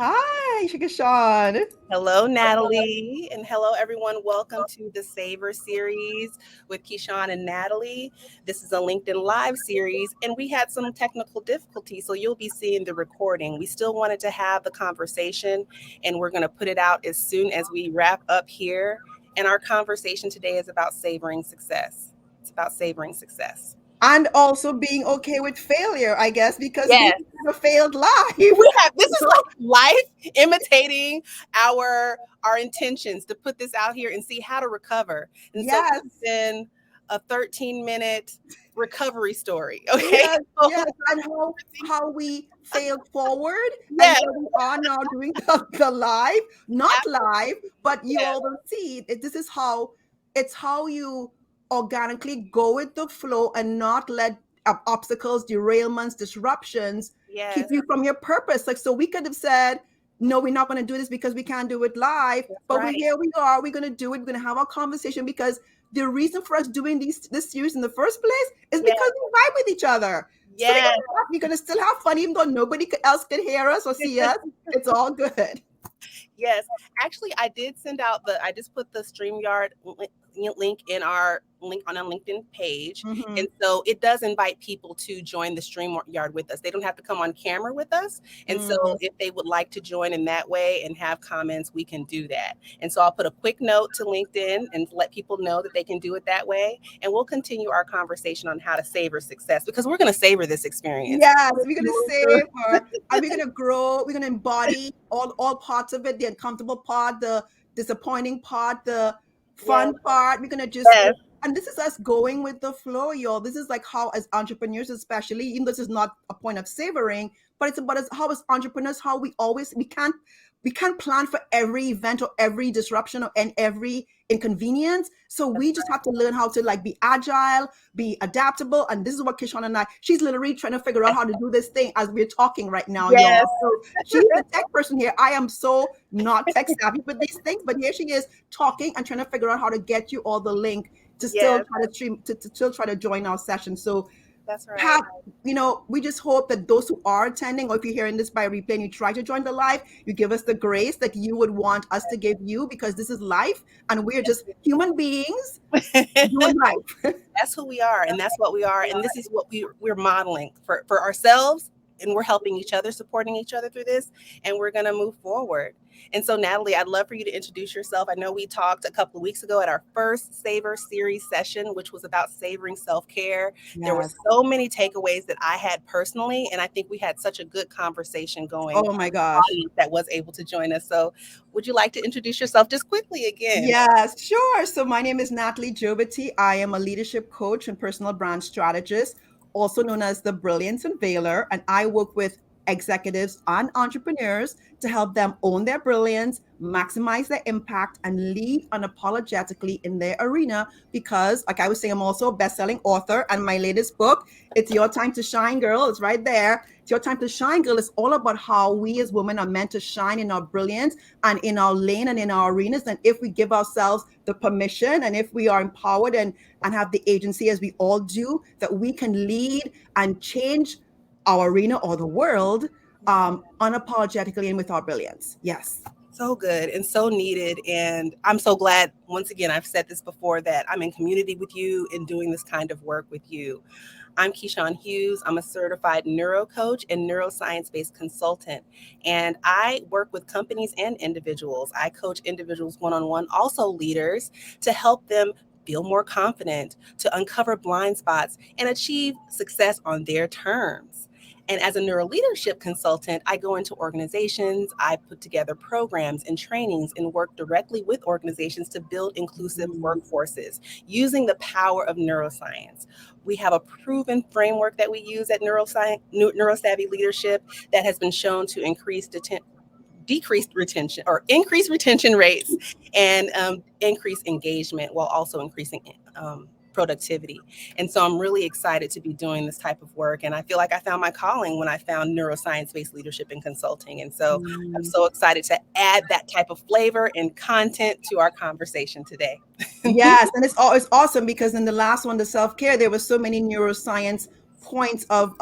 Hi, Keshawn. Hello, Natalie, and hello, everyone. Welcome to the Savor series with Keshawn and Natalie. This is a LinkedIn Live series, and we had some technical difficulties, so you'll be seeing the recording. We still wanted to have the conversation, and we're going to put it out as soon as we wrap up here. And our conversation today is about savoring success. It's about savoring success. And also being okay with failure, I guess, because we Yes. have a failed life. We have this is like life imitating our intentions to put this out here and see how to recover. And so this Yes, has been a 13-minute recovery story. Okay. yes, yes. And how we failed forward and Yes, here we are now doing the live, not live, but you yes, all will see it. This is how it's how you organically go with the flow and not let obstacles, derailments, disruptions keep yes, you from your purpose. Like, so we could have said, no, we're not going to do this because we can't do it live, that's but right. we are. We're going to do it. We're going to have our conversation because the reason for us doing this series in the first place is Yes, because we vibe with each other. So yes. we're gonna still have fun, even though nobody else can hear us or see us. It's all good. Yes, actually, I did send out I just put the StreamYard link in our link on our LinkedIn page. Mm-hmm. And so it does invite people to join the StreamYard with us. They don't have to come on camera with us. And so Mm-hmm. if they would like to join in that way and have comments, we can do that. And so I'll put a quick note to LinkedIn and let people know that they can do it that way. And we'll continue our conversation on how to savor success because we're going to savor this experience. Yes, we're gonna savor and we're gonna grow, we're gonna embody all parts of it, the uncomfortable part, the disappointing part, the Yes, fun part. We're gonna just yes, and this is us going with the flow, y'all. This is like how as entrepreneurs, especially, even though this is not a point of savoring, but it's about us how as entrepreneurs, how we can't plan for every event or every disruption or and every inconvenience. So we just have to learn how to like be agile, be adaptable. And this is what Kishon and she's literally trying to figure out how to do this thing as we're talking right now, y'all. yes, So she's the tech person here. I am so not tech savvy with these things, but here she is talking and trying to figure out how to get you all the link to still yes, try to stream, to still try to join our session. So that's right. have we just hope that those who are attending, or if you're hearing this by replay and you try to join the live, you give us the grace that you would want us to give you, because this is life and we're just human beings doing life. That's who we are, and that's what we are, and this is what we're modeling for ourselves, and we're helping each other, supporting each other through this, and we're going to move forward. And so, Natalie, I'd love for you to introduce yourself. I know we talked a couple of weeks ago at our first Savor series session, which was about savoring self-care. There were Yes. so many takeaways that I had personally, and I think we had such a good conversation going Oh for my the gosh. audience that was able to join us. So, would you like to introduce yourself just quickly again? Yes, sure. So my name is Natalie Jobity. I am a leadership coach and personal brand strategist, also known as the Brilliance Unveiler, and I work with executives and entrepreneurs to help them own their brilliance, maximize their impact, and lead unapologetically in their arena. Because, like I was saying, I'm also a best-selling author, and my latest book, "It's Your Time to Shine, Girl," is right there. "It's Your Time to Shine, Girl" is all about how we as women are meant to shine in our brilliance and in our lane and in our arenas. And if we give ourselves the permission, and if we are empowered and have the agency, as we all do, that we can lead and change our arena or the world unapologetically and with our brilliance. Yes. So good and so needed. And I'm so glad, once again, I've said this before, that I'm in community with you and doing this kind of work with you. I'm Keshawn Hughes. I'm a certified neuro coach and neuroscience based consultant. And I work with companies and individuals. I coach individuals one on one, also leaders, to help them feel more confident, to uncover blind spots, and achieve success on their terms. And as a neuro leadership consultant, I go into organizations, I put together programs and trainings and work directly with organizations to build inclusive Mm. workforces using the power of neuroscience. We have a proven framework that we use at Neurosavvy Leadership that has been shown to decreased retention or increase retention rates and increase engagement while also increasing productivity. And so I'm really excited to be doing this type of work. And I feel like I found my calling when I found neuroscience based leadership and consulting. And so I'm Mm. so excited to add that type of flavor and content to our conversation today. Yes, and it's awesome because in the last one, the self-care, there were so many neuroscience points of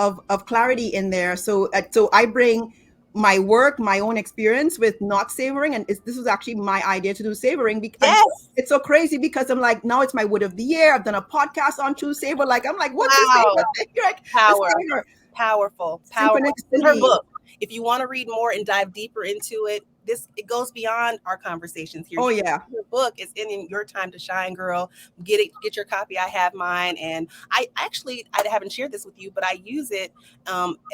clarity in there. So I bring my work, my own experience with not savoring, and this was actually my idea to do savoring. And Yes. it's so crazy because I'm like, now it's my word of the year. I've done a podcast on Choose Savor. Like, I'm like, what's the Wow. savor thing? Like, the Power. savor Powerful. It's in her synchronicity. book. If you want to read more and dive deeper into it, it goes beyond our conversations here. Oh yeah. Your book is in your time to shine, girl. Get your copy. I have mine, and I haven't shared this with you, but I use it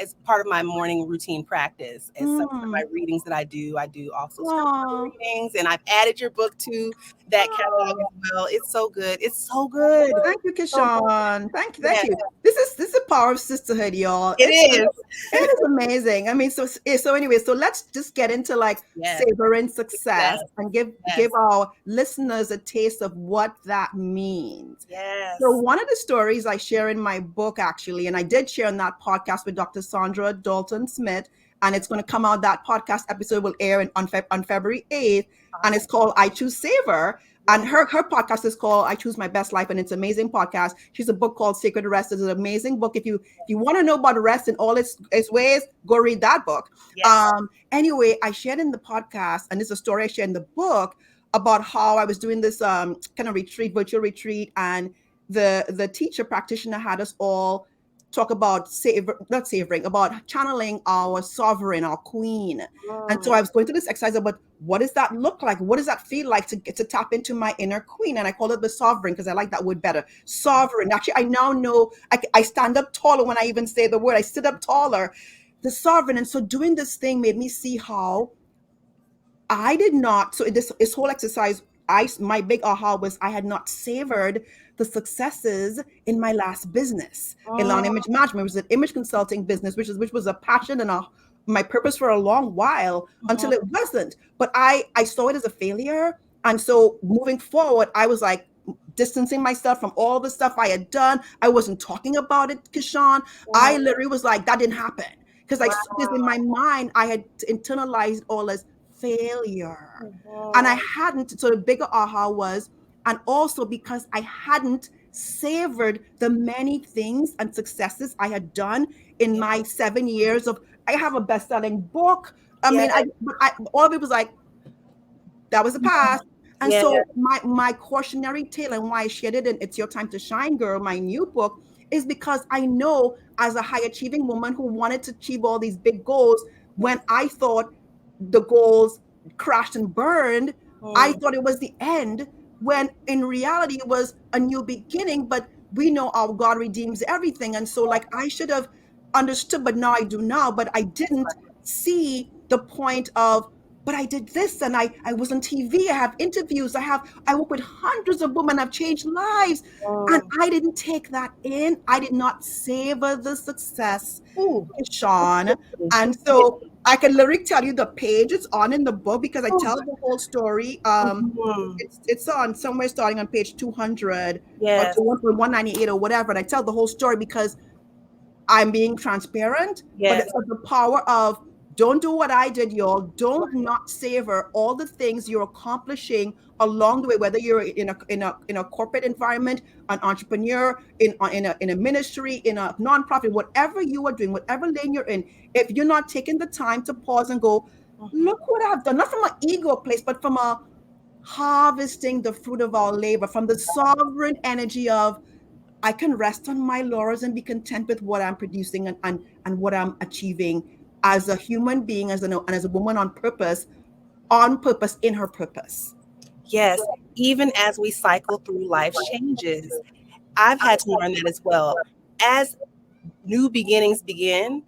as part of my morning routine practice. As some of my readings that I do also scripture readings, and I've added your book to that catalog as well. It's so good. It's so good. Thank you, So Keshawn. Thank yes, you. This is the power of sisterhood, y'all. it is. It is amazing. I mean, so anyway, so let's just get into like Yes. savoring success and give Yes. our listeners a taste of what that means. Yes. So one of the stories I share in my book, actually, and I did share in that podcast with Dr. Sandra Dalton Smith, and it's going to come out. That podcast episode will air on February 8th, and it's called I Choose Savor. And her podcast is called I Choose My Best Life, and it's an amazing podcast. She's a book called Sacred Rest. It's an amazing book. If you want to know about rest in all its ways, go read that book. Yes. Anyway, I shared in the podcast, and it's a story I shared in the book about how I was doing this kind of virtual retreat, and the teacher practitioner had us all talk about about channeling our sovereign, our queen. And so I was going through this exercise about what does that look like? What does that feel like to tap into my inner queen? And I call it the sovereign because I like that word better. Sovereign. Actually, I now know I stand up taller when I even say the word. I sit up taller. The sovereign. And so doing this thing made me see how I did not. So this whole exercise, my big aha was I had not savored the successes in my last business, Elan Image Management. It was an image consulting business, which was a passion and my purpose for a long while until it wasn't. But I saw it as a failure, and so moving forward, I was like distancing myself from all the stuff I had done. I wasn't talking about it, Keshawn. I literally was like, that didn't happen because because in my mind I had internalized all as failure. And I hadn't. So the bigger aha was, and also because I hadn't savored the many things and successes I had done in my 7 years of, I have a best-selling book. I mean, all of it was like, that was the past. And so my cautionary tale, and why I shared it in It's Your Time to Shine, Girl, my new book, is because I know as a high achieving woman who wanted to achieve all these big goals, when I thought the goals crashed and burned, I thought it was the end, when in reality it was a new beginning. But we know our God redeems everything. And so like I should have understood, but now I do now, but I didn't see the point of, but I did this, and I was on TV, I have interviews, I work with hundreds of women, I've changed lives. And I didn't take that in. I did not savor the success, Sean. And so I can literally tell you the page it's on in the book, because I tell the whole story. It's on somewhere starting on page 200 or 198 or whatever. And I tell the whole story because I'm being transparent, but it's the power of, don't do what I did, y'all. Don't not savor all the things you're accomplishing along the way, whether you're in a corporate environment, an entrepreneur, in a ministry, in a nonprofit, whatever you are doing, whatever lane you're in. If you're not taking the time to pause and go, look what I've done, not from an ego place, but from a harvesting the fruit of our labor, from the sovereign energy of, I can rest on my laurels and be content with what I'm producing and what I'm achieving as a human being, and as a woman on purpose, in her purpose. Yes. Even as we cycle through life's changes, I've had to learn that as well. As new beginnings begin,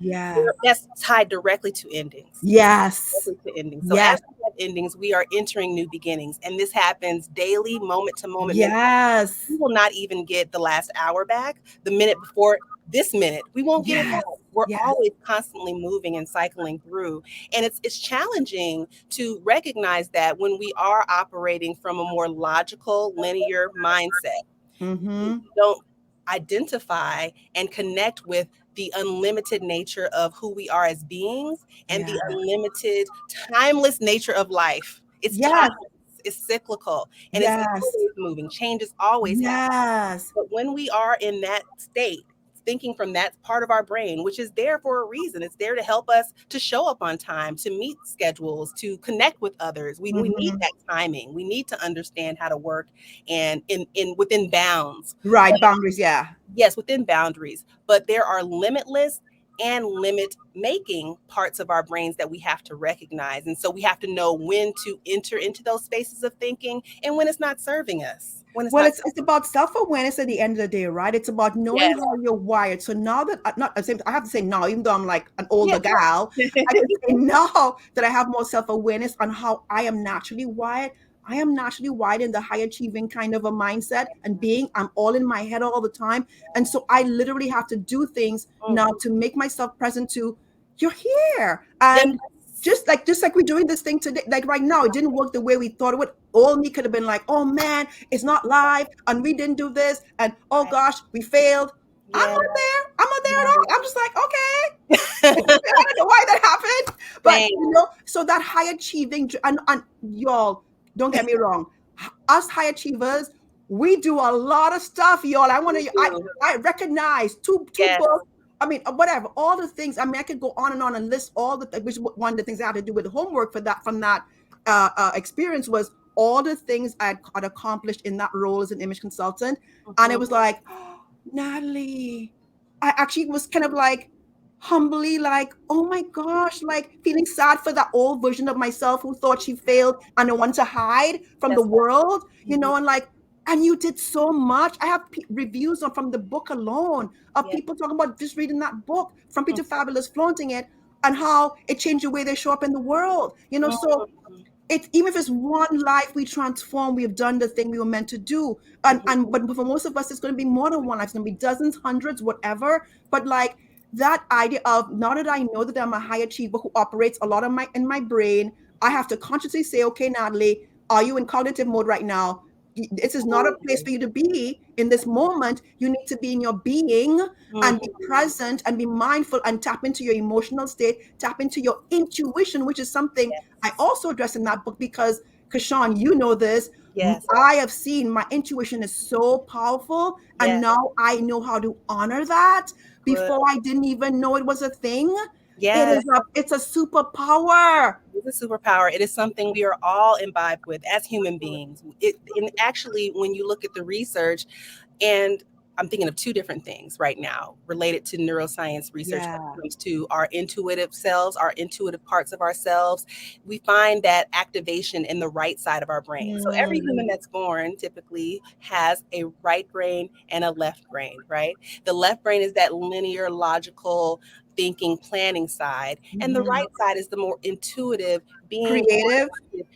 that's tied directly to endings. Yes. So as we have endings, we are entering new beginnings. And this happens daily, moment to moment. Yes. We will not even get the last hour back. The minute before this minute, we won't get it back. We're always constantly moving and cycling through. And it's challenging to recognize that when we are operating from a more logical, linear mindset. We don't identify and connect with the unlimited nature of who we are as beings, and the unlimited, timeless nature of life. It's timeless, it's cyclical, and it's always moving. Change is always happening. But when we are in that state, thinking from that part of our brain, which is there for a reason. It's there to help us to show up on time, to meet schedules, to connect with others. We need that timing. We need to understand how to work and in within bounds. Right, boundaries, yeah. Yes, within boundaries. But there are limitless and limit making parts of our brains that we have to recognize. And so we have to know when to enter into those spaces of thinking and when it's not serving us. When it's Well, not. it's about self-awareness at the end of the day, right? It's about knowing Yes. how you're wired. So now that I have to say now, even though I'm like an Yeah. older gal, I can say now that I have more self-awareness on how I am naturally wired. I am naturally wired in the high achieving kind of a mindset and being, I'm all in my head all the time. And so I literally have to do things now to make myself present to, you're here. Yes. And just like we're doing this thing today, like right now, it didn't work the way we thought it would. All me could have been like, oh man, it's not live, and we didn't do this, and oh gosh, we failed. I'm Yeah. not there. I'm not there at all. I'm just like, okay. I don't know why that happened, but Same. so that high achieving and y'all, don't get me wrong, us high achievers, we do a lot of stuff, y'all. I recognize two Yes. books. I mean, whatever, all the things. I mean, I could go on and list all the which one of the things I had to do with homework for that from that experience was all the things I had accomplished in that role as an image consultant, and it was like, oh, Natalie, I actually was kind of like humbly like, oh my gosh, like feeling sad for that old version of myself who thought she failed and I wanted to hide from Yes. the world, and like, and you did so much. I have reviews from the book alone of people talking about just reading that book, From Peter Fabulous, flaunting it, and how it changed the way they show up in the world. So it's, even if it's one life we transform, we have done the thing we were meant to do. But for most of us, it's going to be more than one life. It's going to be dozens, hundreds, whatever. But like that idea of, now that I know that I'm a high achiever who operates a lot of in my brain, I have to consciously say, okay, Natalie, are you in cognitive mode right now? This is not a place for you to be in this moment. You need to be in your being and be present and be mindful and tap into your emotional state, tap into your intuition, which is something I also address in that book because, Keshawn, you know this. Yes. I have seen my intuition is so powerful, and now I know how to honor that. Before I didn't even know it was a thing. Yes. It's a superpower. It's a superpower. It is something we are all imbibed with as human beings. And actually, when you look at the research, and I'm thinking of two different things right now related to neuroscience research when it comes to our intuitive selves, our intuitive parts of ourselves. We find that activation in the right side of our brain. So every human that's born typically has a right brain and a left brain, right? The left brain is that linear, logical, thinking, planning side, and the right side is the more intuitive, being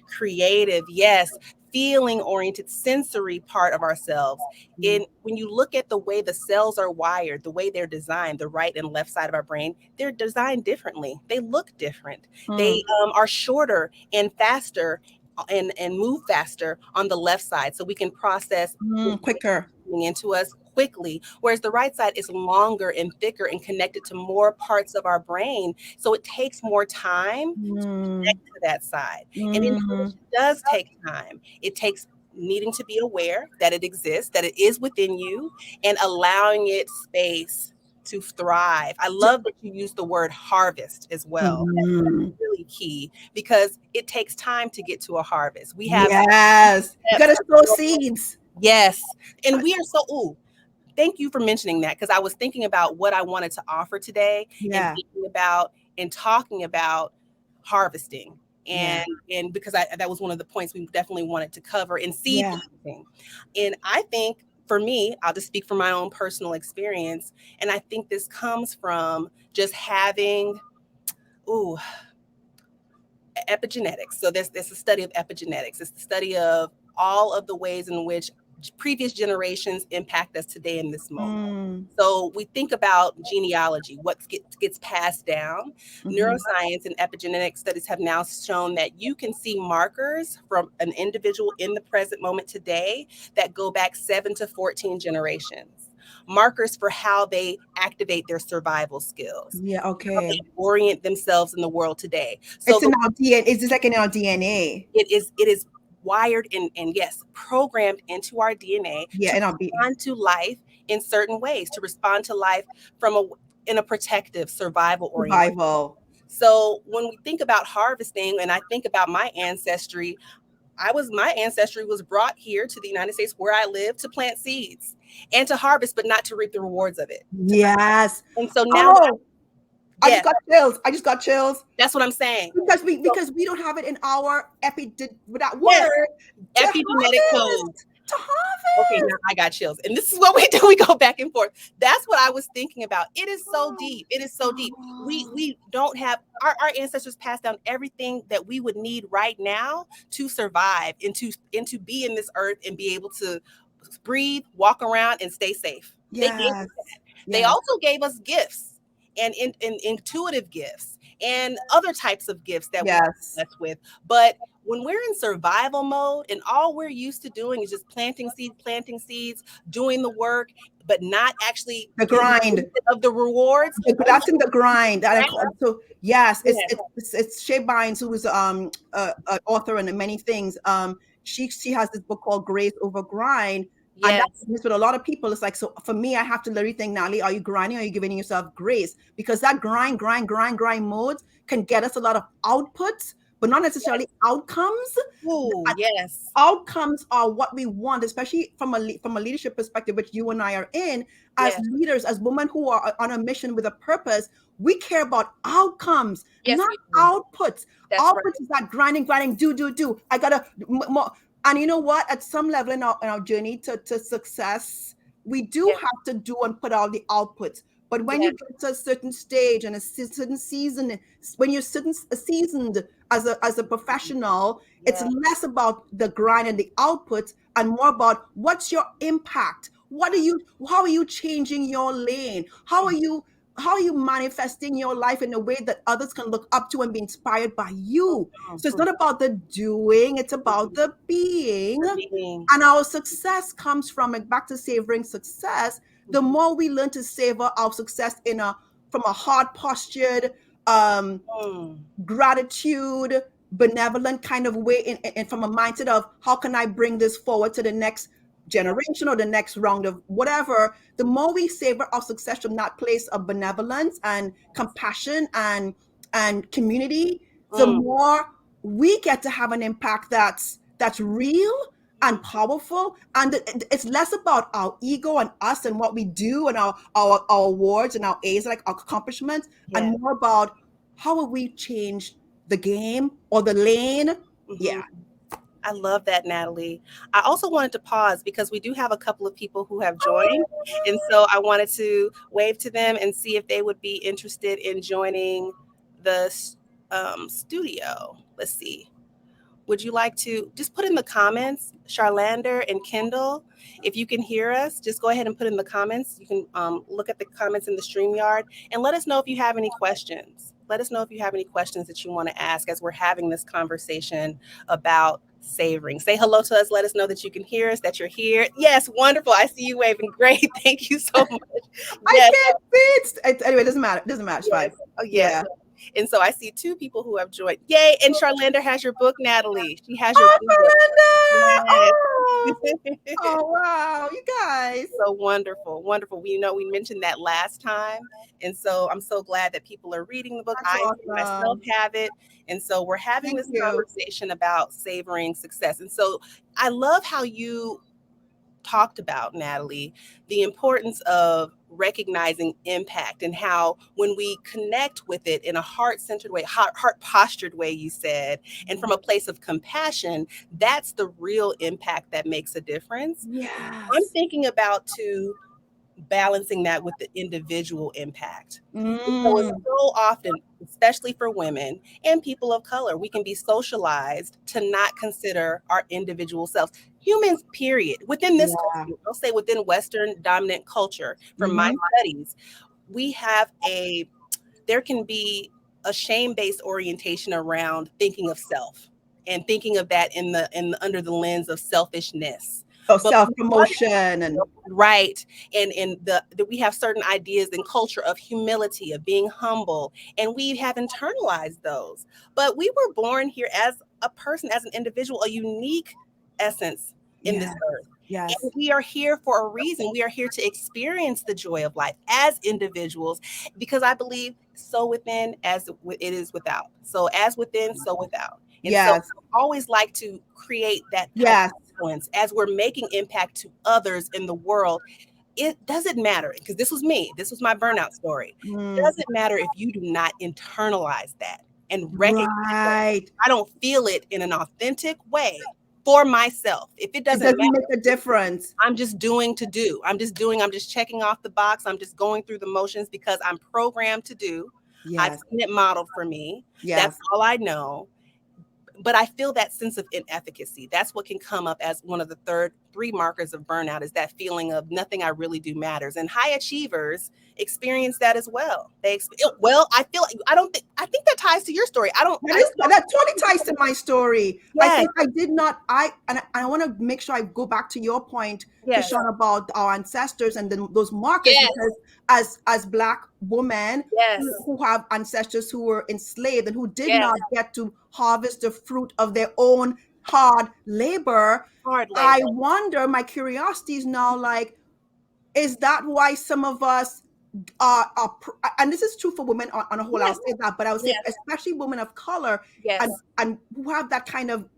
creative, yes, feeling oriented, sensory part of ourselves. When you look at the way the cells are wired, the way they're designed, the right and left side of our brain, they're designed differently. They look different. They are shorter and faster and move faster on the left side, so we can process quicker into us quickly, whereas the right side is longer and thicker and connected to more parts of our brain, so it takes more time to connect to that side. And intuition does take time. It takes needing to be aware that it exists, that it is within you, and allowing it space to thrive. I love that you use the word harvest as well. That's really key because it takes time to get to a harvest. We have you gotta sow seeds. Yes. And we are so, thank you for mentioning that, because I was thinking about what I wanted to offer today and thinking about and talking about harvesting. And because that was one of the points we definitely wanted to cover, and seed planting. And I think for me, I'll just speak from my own personal experience. And I think this comes from just having, epigenetics. So there's a study of epigenetics. It's the study of all of the ways in which previous generations impact us today in this moment. So we think about genealogy, what gets passed down. Neuroscience and epigenetic studies have now shown that you can see markers from an individual in the present moment today that go back 7 to 14 generations. Markers for how they activate their survival skills. How they orient themselves in the world today. So it's in our DNA. It's just like in our DNA. It is wired and yes, programmed into our DNA to respond to life in certain ways to respond to life from in a protective survival orientation. Survival. So when we think about harvesting, and I think about my ancestry, my ancestry was brought here to the United States where I live to plant seeds and to harvest, but not to reap the rewards of it. Yes. And so now, Oh, I just yes, got chills. I just got chills that's what I'm saying. because we So, because we don't have it in our with that yes, word to epigenetic harvest. code. To Okay, now harvest. I got chills. And this is what we do. We go back and forth. That's what I was thinking about. It is so deep. It is so deep. We don't have our ancestors passed down everything that we would need right now to survive and to be in this earth and be able to breathe, walk around, and stay safe. They gave Yes. They Yes. also gave us gifts and intuitive gifts and other types of gifts that we Yes. blessed with. But when we're in survival mode and all we're used to doing is just planting seeds, doing the work, but not actually The getting the grind. benefit of the rewards. Oh That's in the grind. my So yes, God. it's Shay Bynes, who is an author and many things. She has this book called Grace Over Grind, and Yes. that's with a lot of people. It's like, so for me, I have to literally think, Natalie, are you grinding? Or are you giving yourself grace? Because that grind modes can get us a lot of outputs, but not necessarily outcomes. Oh, yes. Outcomes are what we want, especially from a leadership perspective, which you and I are in as Yes. leaders, as women who are on a mission with a purpose. We care about outcomes, Yes, not we do. outputs. That's right. Outputs is that grinding, do. I gotta more. And you know what? At some level in our journey to success, we do Yes. have to do and put out the outputs. But when you Yes. get to a certain stage and a certain season, when you're seasoned as a professional, it's Yes. less about the grind and the outputs and more about what's your impact. How are you changing your lane? How are you manifesting your life in a way that others can look up to and be inspired by you? So it's Mhm. not about the doing, it's about the being. The being. And our success comes from, and back to savoring success, the Mhm. more we learn to savor our success from a heart postured, um, Mm. gratitude, benevolent kind of way, and from a mindset of how can I bring this forward to the next Yeah. generation or the next round of whatever, the more we savor our success from that place of benevolence and compassion and community, the Mm. more we get to have an impact that's real and powerful. And it's less about our ego and us and what we do and our awards and our A's, like our accomplishments, and Yeah. more about how have we changed the game or the lane. Yeah. Mhm. I love that, Natalie. I also wanted to pause because we do have a couple of people who have joined. And so I wanted to wave to them and see if they would be interested in joining the studio. Let's see. Would you like to just put in the comments, Charlander and Kendall? If you can hear us, just go ahead and put in the comments. You can look at the comments in the StreamYard and let us know if you have any questions. Let us know if you have any questions that you want to ask as we're having this conversation about savoring. Say hello to us. Let us know that you can hear us, that you're here. Yes, wonderful. I see you waving. Great. Thank you so much. I Yes, can't see it. Anyway, it doesn't matter. It doesn't matter. It's fine. yes. Oh, yes. Yeah. And so I see two people who have joined. Yay. And Charlander has your book, Natalie. She has your Oh, book. Belinda! Yes. Oh, oh, wow. You guys. So wonderful, wonderful. We know we mentioned that last time. And so I'm so glad that people are reading the book. That's I myself awesome. have it. And so we're having Thank this you. conversation about savoring success. And so I love how you talked about, Natalie, the importance of recognizing impact and how when we connect with it in a heart-centered way, heart postured way, you said, and from a place of compassion, that's the real impact that makes a difference. I'm Yes. thinking about too balancing that with the individual impact. And so it's Mm, so often, especially for women and people of color, we can be socialized to not consider our individual selves. Humans, period. Within this yeah. culture, I'll say within Western dominant culture, from my Mm-hmm. studies, we have there can be a shame-based orientation around thinking of self and thinking of that under the lens of selfishness. So But self promotion and right, and we have certain ideas and culture of humility, of being humble, and we have internalized those. But we were born here as a person, as an individual, a unique essence in this yeah. earth. Yes. And we are here for a reason. We are here to experience the joy of life as individuals, because I believe so within as it is without. So as within, so without. And so Yes. I always like to create that type Yes. of influence as we're making impact to others in the world. It doesn't matter, because this was me. This was my burnout story. Mm. Doesn't matter if you do not internalize that and recognize that Right. I don't feel it in an authentic way for myself. If it It doesn't doesn't matter, make a difference. I'm just doing to do. I'm just doing, I'm just checking off the box. I'm just going through the motions because I'm programmed to do. I've Yes. seen it modeled for me. That's Yes. all I know. But I feel that sense of inefficacy. That's what can come up as one of the three markers of burnout, is that feeling of nothing I really do matters. And high achievers experience that as well. Well, I feel like, I think that ties to your story. That totally ties to my story. I Yes, think I did not. I want to make sure I go back to your point, yes, Keshawn, about our ancestors and then those markers, yes, because as Black women yes, who have ancestors who were enslaved and who did yes. not get to harvest the fruit of their own hard labor, Hard I labor. wonder. My curiosity is now like, is that why some of us and this is true for women on a whole, I'll Yes, say that, but I would say yes, especially women of color yes, and who have that kind of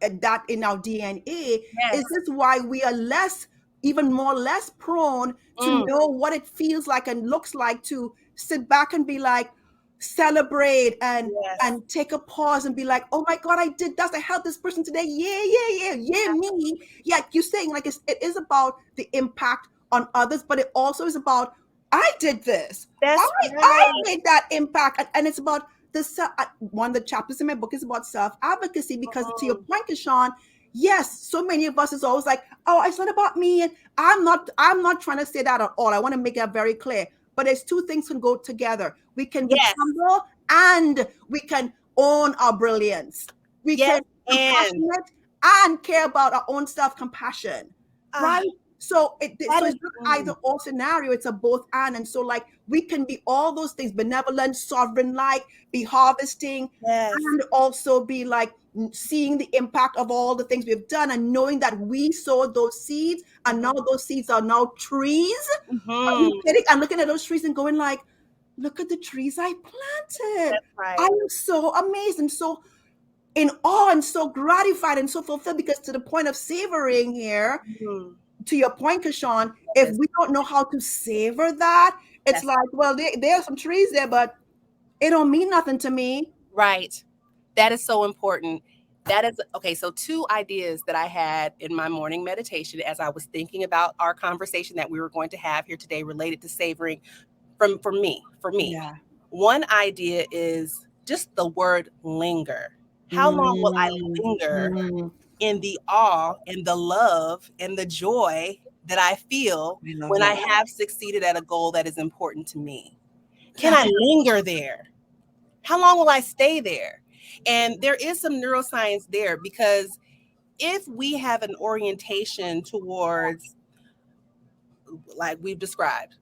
that in our DNA, is yes. this why we are even more less prone to Mm, know what it feels like and looks like to sit back and be like, celebrate yes, and take a pause and be like, oh my God, I did that, I helped this person today, yeah, yeah, yeah, yeah, me. Yeah, you're saying like it is about the impact on others, but it also is about, I did this. I that's I right. made that impact, and it's about one of the chapters in my book is about self advocacy, because to your Mm, point, Keshawn, yes, so many of us is always like, oh, it's not about me, and I'm not trying to say that at all. I want to make that very clear. But there's two things can go together. We can be yes, humble and we can own our brilliance. We yes, can be and compassionate and care about our own self compassion, ah, right? So that is it's not either or scenario, it's a both and so like we can be all those things, benevolent, sovereign, like be harvesting, yes. and also be like seeing the impact of all the things we've done and knowing that we sowed those seeds and now Mhm, those seeds are now trees. Are you mhm. kidding? And looking at those trees and going like, look at the trees I planted. That's I right. am so amazed and so in awe and so gratified and so fulfilled, because to the point of savoring here, Mhm. to your point, Keshawn, if Yes, we don't know how to savor that, it's that's like, well, there are some trees there, but it don't mean nothing to me. right. That is so important. That is okay. So, two ideas that I had in my morning meditation as I was thinking about our conversation that we were going to have here today related to savoring from for me. For me, Yeah. one idea is just the word linger. How long will I Mm, linger mm. in the awe and the love and the joy that I feel I love when I that. have succeeded at a goal that is important to me? Can That I linger there? How long will I stay there? And there is some neuroscience there, because if we have an orientation towards, like we've described,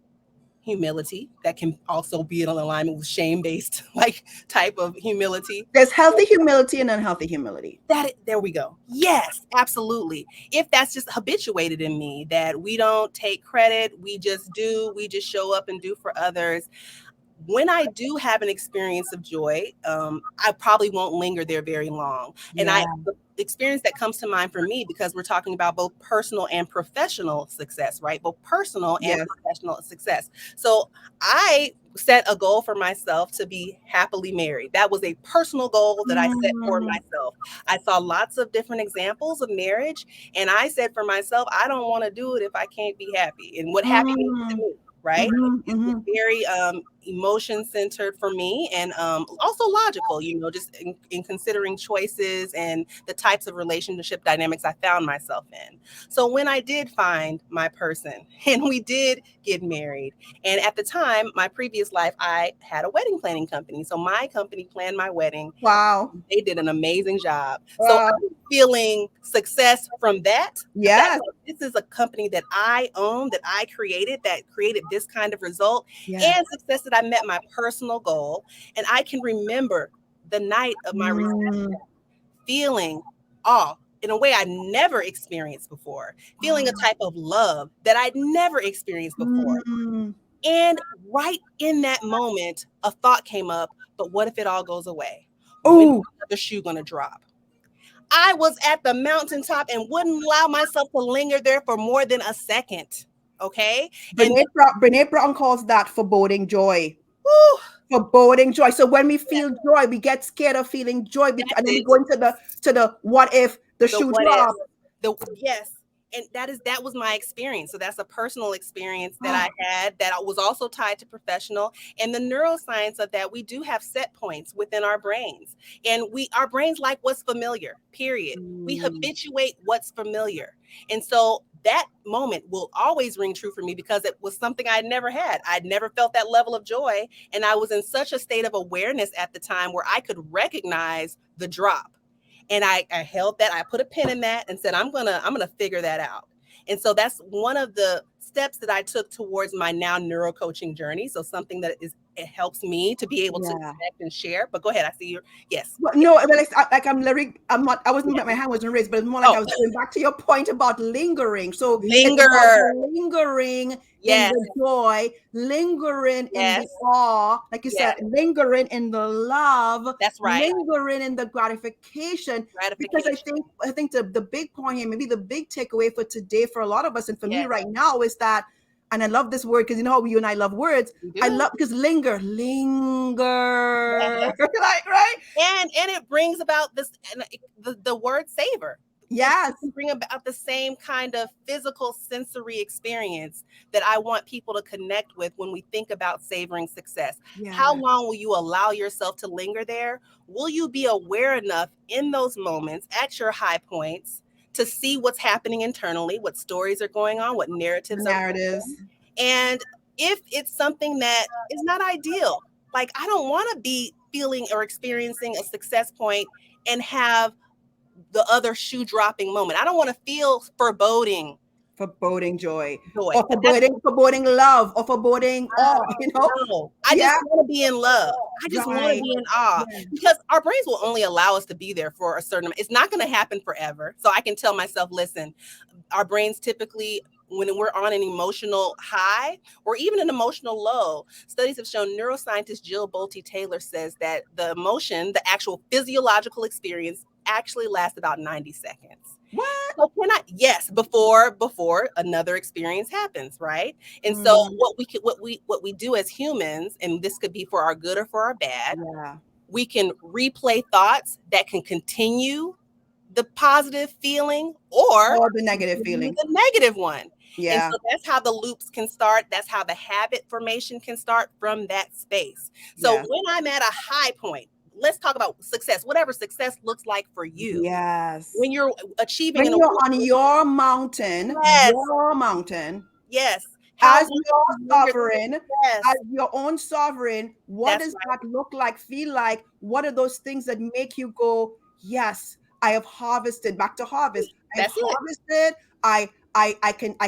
humility, that can also be in alignment with shame based like type of humility. there's healthy humility and unhealthy humility. There we go. Yes, absolutely. If that's just habituated in me, that we don't take credit, we just show up and do for others. When I do have an experience of joy, I probably won't linger there very long. And Yeah. the experience that comes to mind for me, because we're talking about both personal and professional success, right? Both personal and Yes. professional success. So I set a goal for myself to be happily married. That was a personal goal that I set for Mm, myself. I saw lots of different examples of marriage, and I said for myself, I don't want to do it if I can't be happy. And what happy means to mm, me, right? mhm, It's mhm. very emotion centered for me, and also logical, just in considering choices and the types of relationship dynamics I found myself in. So when I did find my person and we did get married, and at the time, my previous life, I had a wedding planning company. So my company planned my wedding. Wow. They did an amazing job. So Wow. I'm feeling success from that. The fact Yes. that this is a company that I own, that created this kind of result, Yes. and success that I met my personal goal. And I can remember the night of my reception Mm, feeling awe. in a way I never experienced before, feeling a Wow. type of love that I'd never experienced before. Mm. And right in that moment, a thought came up, but what if it all goes away? When is Oh, the shoe going to drop? I was at the mountaintop and wouldn't allow myself to linger there for more than a second. Okay. And Brene Brown calls that foreboding joy. whew, Foreboding joy. So when we yes, feel joy, we get scared of feeling joy, that's and then we it. go into the what if the The shoe what if. drop. Yes. And that was my experience. So that's a personal experience that Oh, I had that was also tied to professional. And the neuroscience of that, we do have set points within our brains. And our brains like what's familiar, period. We mm, habituate what's familiar. And so that moment will always ring true for me because it was something I'd never had. I'd never felt that level of joy. And I was in such a state of awareness at the time where I could recognize the drop. And I held that, I put a pin in that and said, I'm gonna figure that out. And so that's one of the steps that I took towards my now neuro coaching journey. So something that it helps me to be able to yeah. connect and share. But go ahead, I see your yes. Well, no, but like I'm lyric. I'm not. I wasn't. Yeah. My hand wasn't raised, but it's more like Oh, I was going back to your point about lingering. So it's about linger. lingering in Yes, the joy, lingering in the yes, awe, like you said, yes. lingering in the love, That's right. lingering in the gratification. Because Gratification. I think the big point here, maybe the big takeaway for today for a lot of us, and for me Yes, right now, is that, and I love this word because you know how you and I love words. you I do. love because linger, Yes. like right. And it brings about this and the word savor. It Yes. can bring about the same kind of physical sensory experience that I want people to connect with when we think about savoring success. How Yeah. long will you allow yourself to linger there? Will you be aware enough in those moments at your high points to see what's happening internally, what stories are going on, what The narratives are narratives. playing? And if it's something that is not ideal, like I don't want to be feeling or experiencing a success point and have the other shoe dropping moment. I don't want to feel foreboding Foreboding joy. joy. Or foreboding love. Or foreboding awe. You know? No, I just Yeah. want to be in love. I just want to Right. be in awe Yeah. because our brains will only allow us to be there for a certain amount. It's not going to happen forever. So I can tell myself, listen, our brains typically, when we're on an emotional high or even an emotional low, studies have shown neuroscientist Jill Bolte Taylor says that the emotion, the actual physiological experience, actually lasts about 90 seconds. What? So can I? Yes, before another experience happens, right? And so Mm, what we do as humans, and this could be for our good or for our bad, yeah. we can replay thoughts that can continue the positive feeling or Or the negative give you feeling. the negative one. And Yeah. so that's how the loops can start. That's how the habit formation can start from that space. So Yeah. when I'm at a high point, let's talk about success, whatever success looks like for you. Yes. When you're achieving When an you're award, on yes, your mountain, yes. How as long your do you linger there? sovereign, Yes, as your own sovereign, what that's does right. that look like, feel like? What are those things that make you go, yes, I have harvested, back to harvest. I've That's it. harvested. I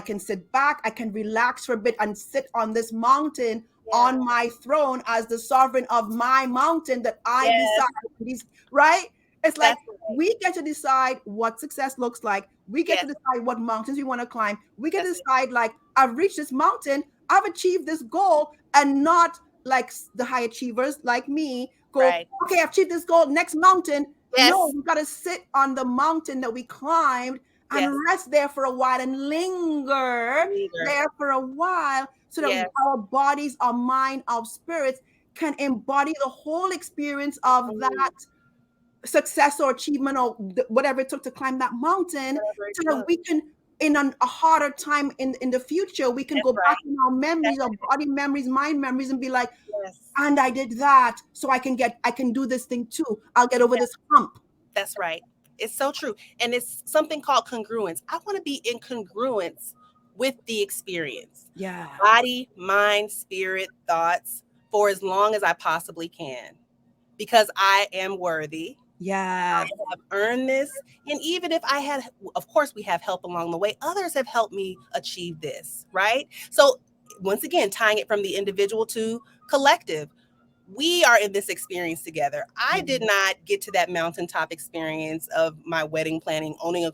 can sit back, I can relax for a bit and sit on this mountain Yeah. on my throne as the sovereign of my mountain that I Yes, decide. Right? It's like that's right. we get to decide what success looks like. We get to Yes, decide what mountains we want to climb. We get to that's it. decide, like, I've reached this mountain, I've achieved this goal, and not like the high achievers like me go, Right. okay, I've achieved this goal, next mountain. No, Yes. we got to sit on the mountain that we climbed and Yes. rest there for a while and linger Linger. there for a while so that Yes. our bodies, our mind, our spirits can embody the whole experience of Mm, that success or achievement or whatever it took to climb that mountain, whatever it so that took. we can, in a harder time in the future, we can That's go back right. in our memories, That's our body memories, mind memories, and be like, yes. and I did that, so I can do this thing too. I'll get over Yeah, this hump. that's right. It's so true. And it's something called congruence. I want to be in congruence with the experience. Yeah. Body, mind, spirit, thoughts for as long as I possibly can. Because I am worthy. I Yes. have earned this. And even if I had, of course, we have help along the way, others have helped me achieve this, right? So, once again, tying it from the individual to collective, we are in this experience together. I did not get to that mountaintop experience of my wedding planning, owning a.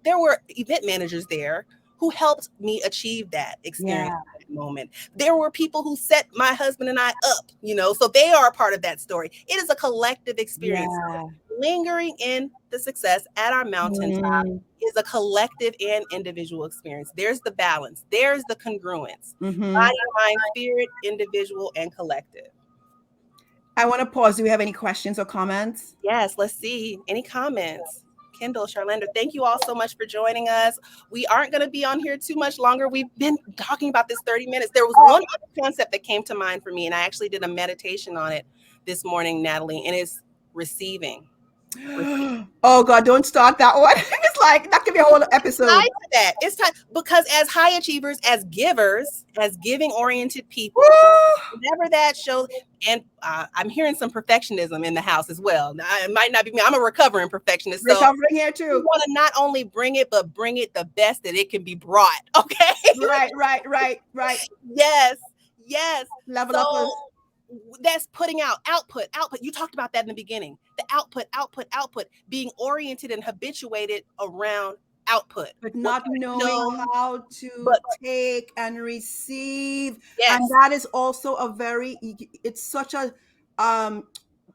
There were event managers there who helped me achieve that experience Yeah. at that moment. There were people who set my husband and I up, so they are a part of that story. It is a collective experience. Yeah. Lingering in the success at our mountaintop Mm. is a collective and individual experience. There's the balance, there's the congruence. Mm-hmm. Body, mind, spirit, individual, and collective. I want to pause. Do we have any questions or comments? Yes, let's see. Any comments? Kendall, Charlander, thank you all so much for joining us. We aren't going to be on here too much longer. We've been talking about this 30 minutes. There was one other concept that came to mind for me, and I actually did a meditation on it this morning, Natalie, and it's receiving. Oh God, don't start that one. It's like that could be a whole episode. It's time because as high achievers, as givers, as giving oriented people, whatever that shows, and I'm hearing some perfectionism in the house as well. Now, it might not be me. I'm a recovering perfectionist, so recovering here too. You want to not only bring it, but bring it the best that it can be brought. Okay. Right. Yes. Level up. That's putting out output. You talked about that in the beginning. The output, being oriented and habituated around output. But not knowing how to take and receive. Yes. And that is also it's such a,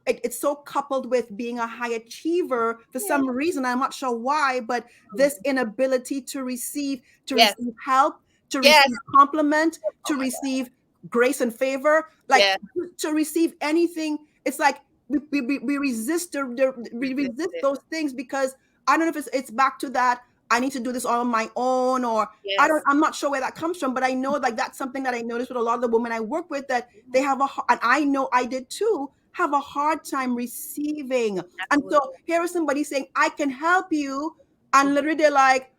it's so coupled with being a high achiever for some reason. I'm not sure why, but this inability to receive help, to receive compliment, to receive grace and favor, like to receive anything. It's like we resist those things because I don't know if it's back to that I need to do this all on my own, or I'm not sure where that comes from, but I know like that's something that I noticed with a lot of the women I work with, that they have and I know I did too, have a hard time receiving. Absolutely. And so here is somebody saying, I can help you. And literally they're like,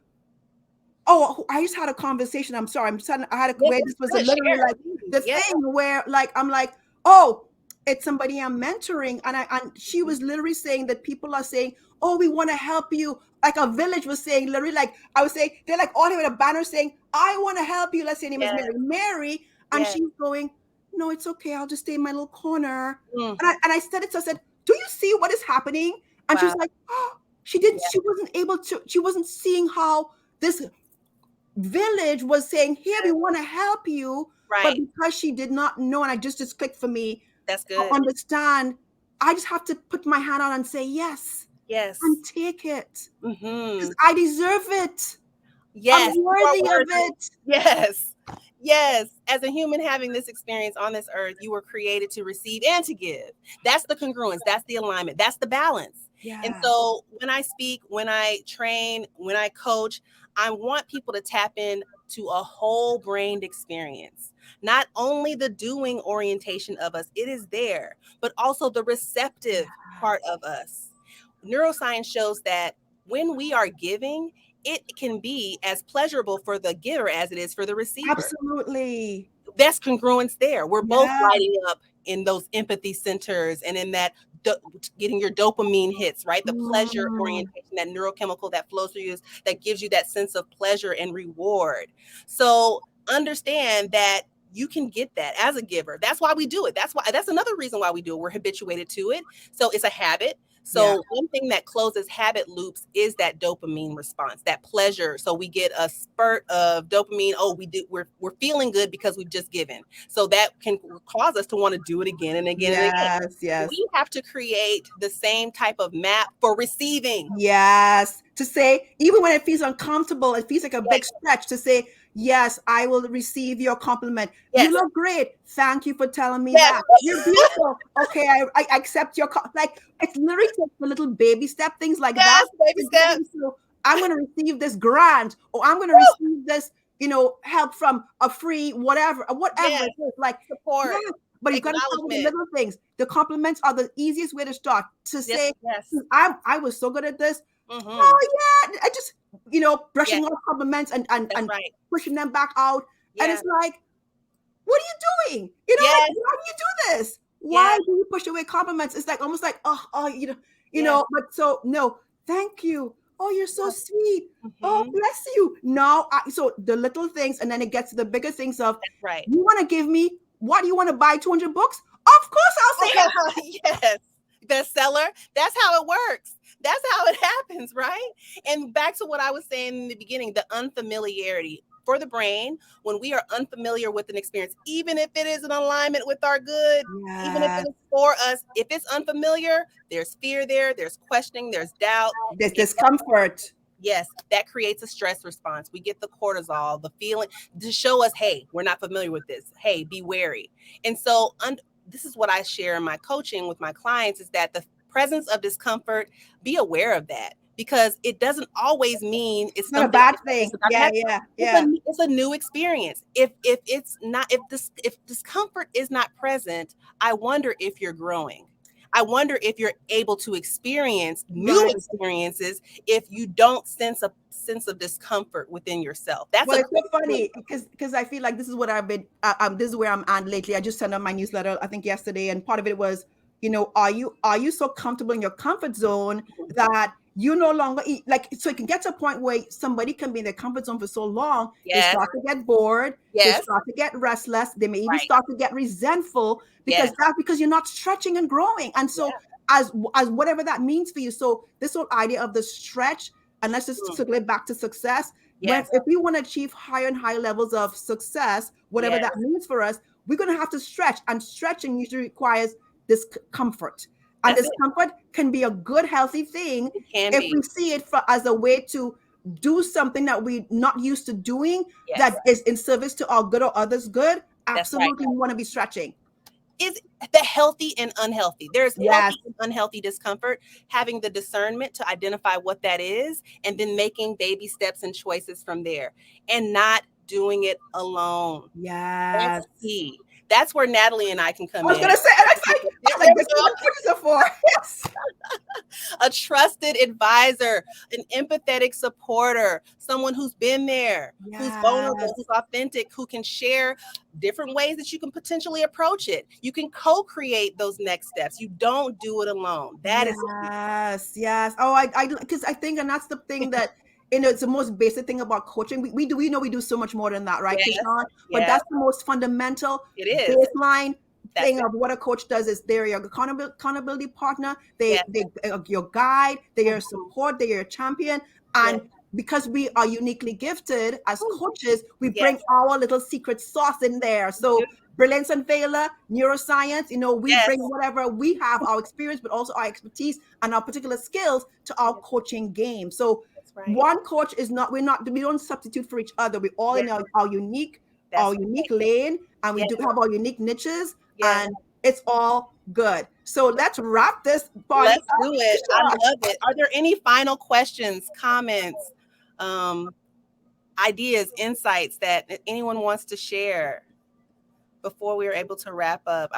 oh, I just had a conversation. I'm sorry. I had a where this was literally like the thing where like, I'm like, oh, it's somebody I'm mentoring. And she was literally saying that people are saying, oh, we want to help you. Like a village was saying, literally, like I was saying, they're like all here with a banner saying, I want to help you. Let's say her name is Mary. And she's going, no, it's okay. I'll just stay in my little corner. And I said it. So I said, do you see what is happening? And she was like, oh, she wasn't able to, she wasn't seeing how this village was saying, here, we want to help you. But because she did not know, and I just clicked for me. That's good. To understand, I just have to put my hand out and say yes. Yes. And take it. Because I deserve it. Yes. I'm worthy of it. Yes. As a human having this experience on this earth, you were created to receive and to give. That's the congruence. That's the alignment. That's the balance. Yeah. And so when I speak, when I train, when I coach, I want people to tap in to a whole brained experience. Not only the doing orientation of us, it is there, but also the receptive part of us. Neuroscience shows that when we are giving, it can be as pleasurable for the giver as it is for the receiver. Absolutely. That's congruence there. We're both lighting up in those empathy centers and in that getting your dopamine hits, right? The pleasure orientation, that neurochemical that flows through you, that gives you that sense of pleasure and reward. So understand that you can get that as a giver. That's why we do it. That's another reason why we do it. We're habituated to it. So it's a habit. So one thing that closes habit loops is that dopamine response, that pleasure. So we get a spurt of dopamine. Oh, we're feeling good because we've just given. So that can cause us to want to do it again and again and again. Yes. We have to create the same type of map for receiving. Yes. To say, even when it feels uncomfortable, it feels like a big stretch to say, yes, I will receive your compliment. Yes. You look great. Thank you for telling me that. You're beautiful. Okay, I accept your like. It's literally just the little baby step things like that. Baby steps. So I'm going to receive this grant, or I'm going to receive this, help from a free whatever it is, like support. Yeah. But you've got to start with the little things. The compliments are the easiest way to start. To say, I was so good at this. Mm-hmm. Oh yeah, I just brushing off compliments and pushing them back out, and it's like, what are you doing? Like, why do you do this? Why do you push away compliments? It's like almost like But so no, thank you. Oh, you're so sweet. Mm-hmm. Oh, bless you. No, so the little things, and then it gets to the bigger things of you want to give me what? You want to buy 200 books? Of course I'll say Okay, it. yes, bestseller. That's how it works. That's how it happens, right? And back to what I was saying in the beginning, the unfamiliarity for the brain, when we are unfamiliar with an experience, even if it is in alignment with our good, even if Yes. it is for us, if it's unfamiliar, there's fear there, there's questioning, there's doubt. This And discomfort. yes, that creates a stress response. We get the cortisol, the feeling to show us, hey, we're not familiar with this. Hey, be wary. And so, this is what I share in my coaching with my clients is that the presence of discomfort, be aware of that because it doesn't always mean it's It's not a something bad it's thing. about to Yeah, happen. yeah, yeah. It's a new experience. If it's not if discomfort is not present, I wonder if you're growing. I wonder if you're able to experience new Right. experiences if you don't sense a sense of discomfort within yourself. That's Well, a it's so clue. funny because I feel like this is what I've been. This is where I'm at lately. I just sent out my newsletter, I think yesterday, and part of it was, are you so comfortable in your comfort zone that you no longer eat? Like, so it can get to a point where somebody can be in their comfort zone for so long, they Yes, start to get bored, they yes, start to get restless, they may even right. start to get resentful because Yes, you're not stretching and growing, and yeah. so as whatever that means for you. So this whole idea of the stretch, and let's just Mm, circle it back to success. When yes, if we want to achieve higher and higher levels of success, whatever yes, that means for us, we're going to have to stretch, and stretching usually requires discomfort. And that's it. discomfort can be a good, healthy thing It can if be. we see it as a way to do something that we're not used to doing that Yes, is in service to our good or others' good. that's right. Absolutely, we want to be stretching. Is the healthy and unhealthy. There's Yes, healthy and unhealthy discomfort, having the discernment to identify what that is, and then making baby steps and choices from there, and not doing it alone. That's yes. key. That's where Natalie and I can I come was in. gonna say, and I was There like, we this is go. what coaches are for. Yes. A trusted advisor, an empathetic supporter, someone who's been there, who's vulnerable, Yes. who's authentic, who can share different ways that you can potentially approach it. You can co-create those next steps. You don't do it alone. That is Yes, yes. Oh, because I think, and that's the thing that, it's the most basic thing about coaching. We do so much more than that, right, yes, Keshawn? But yes, that's the most fundamental it is. baseline That's thing it. of what a coach does is they're your accountability partner. Yes, They your guide. They're your mhm, support. They're your champion. yes, And because we are uniquely gifted as ooh, coaches, we bring yes, our little secret sauce in there. you do. So Brilliance and Vela, neuroscience, we bring Yes, whatever we have, our experience, but also our expertise and our particular skills to our yes, coaching game. So that's right. one coach is not, we don't substitute for each other. We're all Yes, in our unique, that's right. lane, and we Yes, do have our unique niches, yes. and it's all good. So let's wrap this party Let's up. do it. I love it. Are there any final questions, comments, um, ideas, insights that anyone wants to share before we are able to wrap up?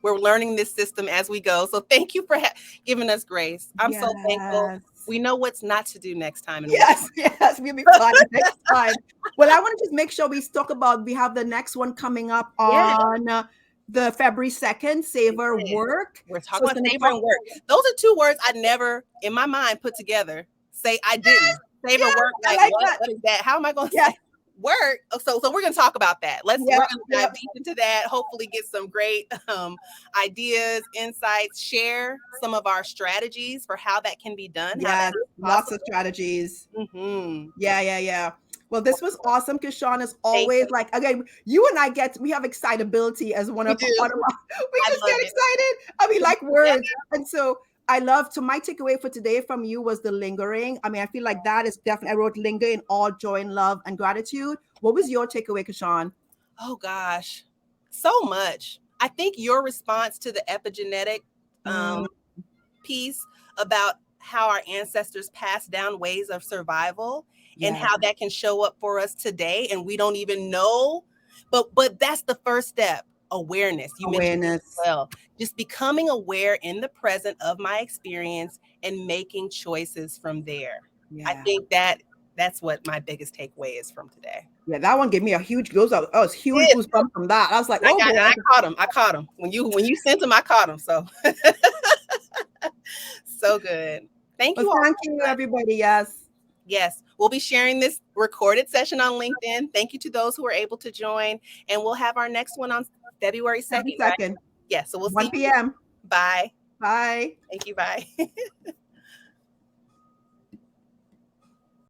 We're learning this system as we go. So thank you for giving us grace. I'm so thankful. Yes. We know what's not to do next time and what. Yes, yes, we'll be fine next time. Well, I want to just make sure we have the next one coming up Yeah. on the February 2nd, Savor Work. We're So talking it's about going to savor talk. and work. Those are two words I never in my mind put together. Say I didn't. Savor Yes, work, I like like what? that. What is that? How am I gonna Yes, say work? Oh, so we're gonna talk about that. We're yep, gonna dive yep, deep into that, hopefully get some great ideas, insights, share some of our strategies for how that can be done, how that yes, is lots of possible. strategies. Hmm. Yeah, yeah, yeah. Well, this was awesome, Keshawn. As Thank always, you. like again, you and I we have excitability as one We of do. part of our, we I just love get it. excited. I mean, like Yeah. words. And so I love to my takeaway for today from you was the lingering. I mean, I feel like that is definitely, I wrote linger in all joy and love and gratitude. What was your takeaway, Keshawn? Oh gosh, so much. I think your response to the epigenetic Mm, um, piece about how our ancestors passed down ways of survival and yeah, how that can show up for us today and we don't even know, but that's the first step. Awareness, you mentioned it as awareness. well, just becoming aware in the present of my experience and making choices from there. I Yeah. think that's what my biggest takeaway is from today. Yeah, that one gave me a huge huge goosebumps from that. I was like, oh boy. I caught him when you sent him. I caught him. So so good. Thank Well, you all thank so you, much. everybody. Yes. Yes, we'll be sharing this recorded session on LinkedIn. Thank you to those who were able to join, and we'll have our next one on February Every 2nd, right? second. Yeah, so we'll see 1 you. p.m. Bye. Bye. Thank you. Bye.